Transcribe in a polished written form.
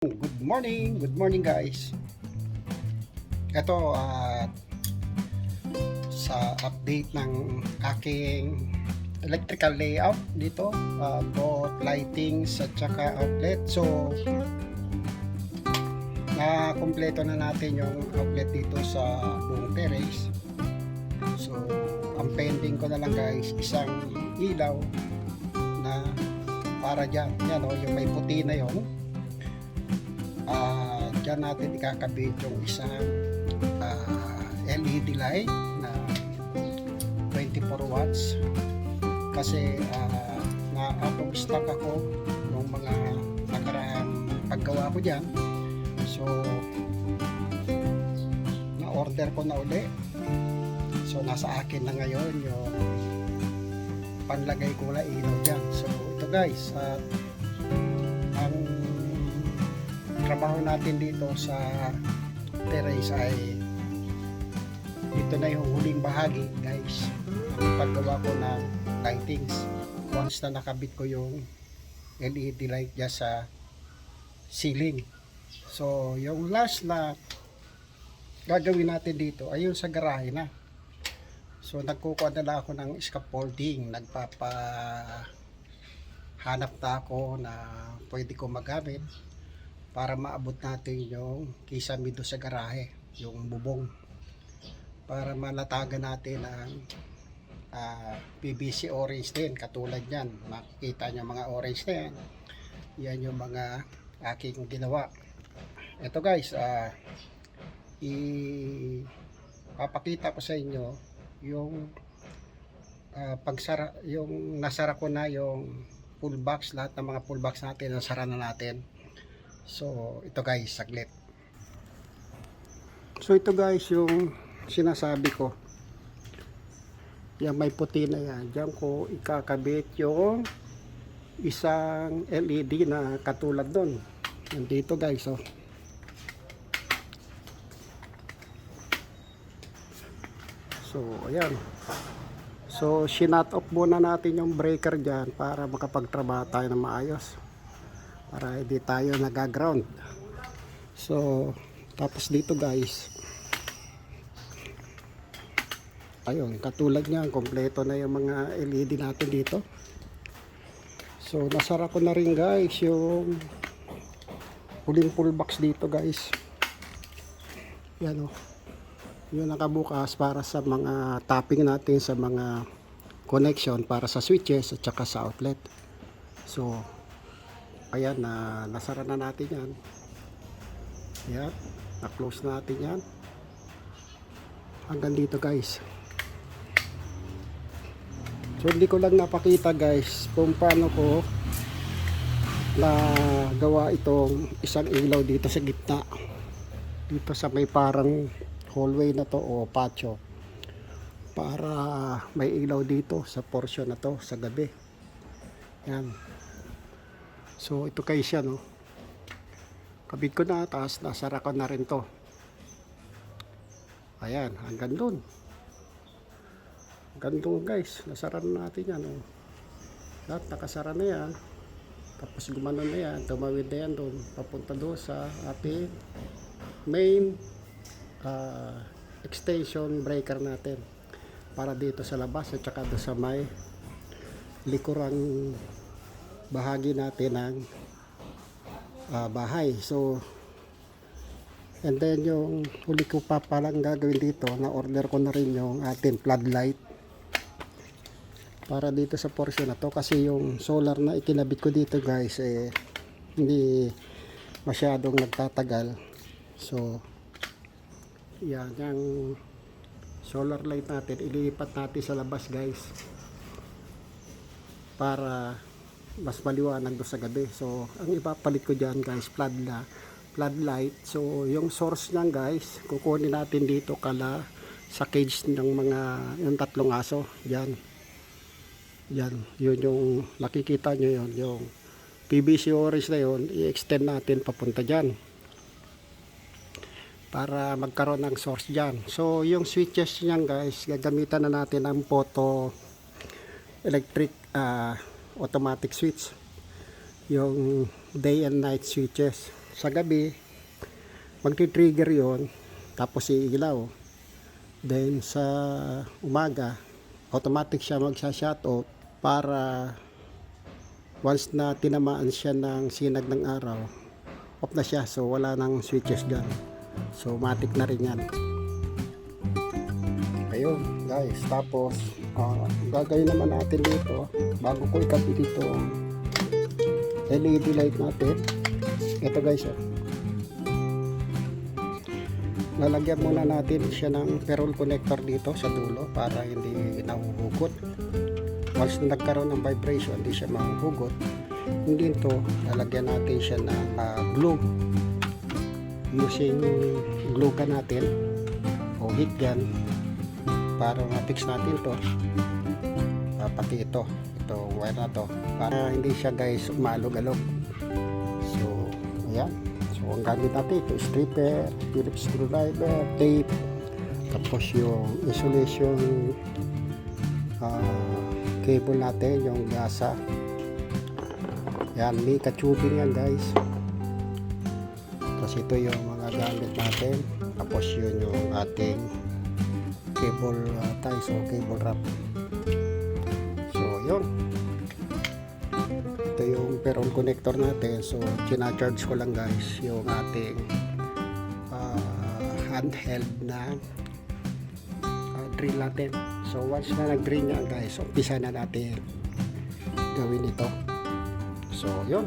Good morning guys. Ito sa update ng aking electrical layout dito, both lightings at saka outlet. So na kumpleto na natin yung outlet dito sa buong terrace. So ang pending ko na lang guys, isang ilaw na para dyan, yan o, yung may puti na yon. Dyan natin ikakabit yung isang LED light na 24 watts kasi na out of stock ako nung mga nakaraang paggawa ko dyan. So na order ko na uli, so nasa akin na ngayon yung panlagay ko na ilaw dyan. So ito guys, ang trabaho natin dito sa terrace ay ito na yung huling bahagi guys, ang paggawa ko ng lightings once na nakabit ko yung LED light dyan sa ceiling. So yung last na gagawin natin dito ay yung sa garahe na. So nagkukuha na lang ako ng scaffolding, hanap na ako na pwede ko magamit para maabot natin yung kisame doon sa garahe, yung bubong, para malatagan natin ang PVC orange din, katulad yan. Makikita nyo mga orange na yan, yan yung mga aking ginawa. Ito guys, ipapakita ko sa inyo yung pagsara, yung nasara ko na yung full box, lahat ng mga full box natin nasara na natin. So ito guys, saglit. So ito guys yung sinasabi ko, yan may puti na yan, diyan ko ikakabit yung isang LED na katulad doon. Nandito guys, oh. So ayan, so sinat off muna natin yung breaker dyan para makapagtrabaho tayo na maayos, para hindi tayo nagaground. So tapos dito guys, ayun, katulad niyan, kompleto na yung mga LED natin dito. So nasara ko na rin guys yung huling full box dito guys, yan o, yung nakabukas para sa mga tapping natin sa mga connection para sa switches at saka sa outlet. So ayan, nasara na natin yan. Yan, na-close natin yan hanggang dito guys. So hindi ko lang napakita guys kung paano ko nagawa itong isang ilaw dito sa gitna, dito sa may parang hallway na to o patio, para may ilaw dito sa portion na to sa gabi. Yan. So ito guys yan, no? Kabit ko na, tapos nasara ko na rin to. Ayan, hanggang dun. Hanggang dun guys, nasara na natin yan, no? Lahat nakasara na yan. Tapos gumanon na yan, tumawid na yan dun, papunta doon sa ating main extension breaker natin, para dito sa labas at saka doon sa may likurang bahagi natin ng bahay. So and then yung huli ko pa palang gagawin dito, na order ko na rin yung ating floodlight para dito sa portion na to, kasi yung solar na ikinabit ko dito guys hindi masyadong nagtatagal. So yan, yung solar light natin ilipat natin sa labas guys, para mas maliwanag doon sa gabi. So ang ipapalit ko dyan guys, floodlight. So yung source nyan guys, kukunin natin dito kala sa cage ng mga yung tatlong aso dyan. Yan, yun yung nakikita nyo, yun yung PVC orange na yun, i-extend natin papunta dyan para magkaroon ng source dyan. So yung switches nyan guys, gagamitan na natin ang photo electric automatic switch, yung day and night switches. sa gabi, magti-trigger yon, tapos iilaw. Then sa umaga, automatic siya magsa-shut off para once na tinamaan siya ng sinag ng araw, off na siya. So wala nang switches dyan. So matic na rin yan. Ayun guys, tapos gagawin naman natin dito, bago ko ikabit dito LED light natin. Ito guys, lalagyan muna natin siya ng ferrule connector dito sa dulo para hindi nahuhugot. Once na nagkaroon ng vibration, hindi siya mahuhugot. Hindi ito, lalagyan natin siya ng glue. Using glue gun natin o heat gun para ma-fix natin to. Pati ito wire na to, para hindi siya guys umalog-alog. So ayan, so ang gamit natin ito, stripper, Phillips screwdriver, tape, tapos yung insulation cable natin, yung gasa. Yan, may ka-tubing yan guys. Tapos ito yung mga gamit natin, tapos yun yung ating cable ties o cable wrap. So yun, ito yung ferrule connector natin. So china-charge ko lang guys yung ating handheld na drill natin. So once na nag-drill niya guys, umpisa na natin gawin ito. So yun,